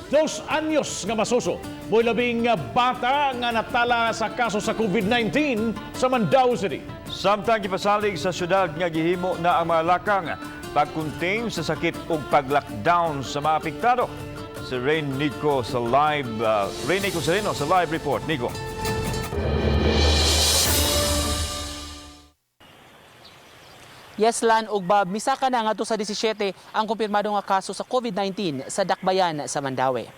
2 anyos nga masuso. Mo'y labing bata nga natala sa kaso sa COVID-19 sa Mandaue City. Samtang gipasalig sa syudad nga gihimo na ang mga lakang pag-contain sa sakit ug pag-lockdown sa mga apektado. Si Nico Sereno sa live report. Nico. Yes, Lan ug Bob, misaka na nga to sa 17 ang kumpirmado nga kaso sa COVID-19 sa Dakbayan sa Mandaue.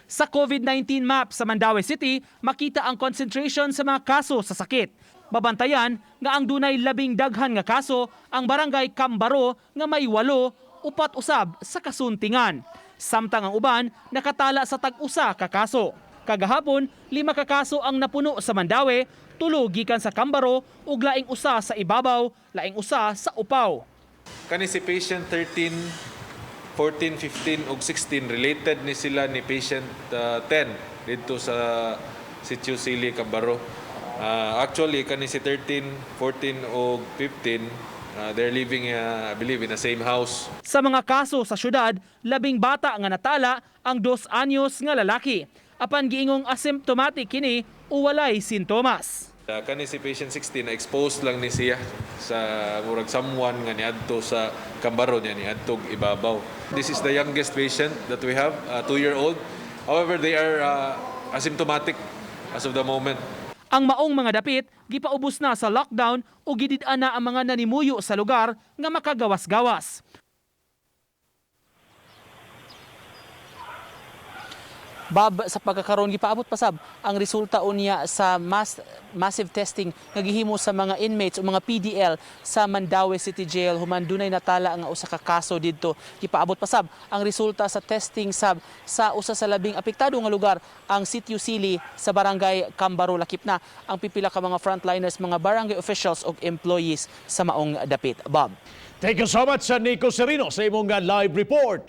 Sa COVID-19 map sa Mandaue City, makita ang concentration sa mga kaso sa sakit. Mabantayan nga ang dunay labing daghan nga kaso ang barangay Kambaro nga may 8 upat usab sa kasuntingan. Samtang ang uban nakatala sa tag-usa ka kaso. Kagahapon, 5 ka kaso ang napuno sa Mandaue, 3 gikan sa Kambaro ug laing usa sa ibabaw, laing usa sa upaw. Kani si patient 13, 14, 15 ug 16 related ni sila ni patient 10 dito sa Sitio Sili, Kambaro. Actually kani si 13, 14 ug 15 they're living I believe in the same house. Sa mga kaso sa syudad, labing bata nga natala ang 2 anyos nga lalaki. Apan giingong asymptomatic kini o walay sintomas. Kani si patient 16 na-expose lang ni siya sa murag someone nga niadto sa Kambaro niya niadtog ibabaw. This is the youngest patient that we have, 2-year-old. However, they are asymptomatic as of the moment. Ang maong mga dapit gipaubos na sa lockdown o gidid-an na ang mga nanimuyo sa lugar nga makagawas-gawas. Bob, sa pagkakaroon gipaabot pa sab ang resulta unya sa massive testing nga gihimo sa mga inmates o mga PDL sa Mandaue City Jail human dunay natala nga usa ka kaso didto. Gipaabot pa sab ang resulta sa testing sab sa usa sa labing apektado nga lugar, ang Sitio Sili sa barangay Kambaro. Lakip na ang pipila ka mga frontliners, mga barangay officials ug employees sa maong dapit. Bob. Thank you so much, Nico Sereno, sa imong live report.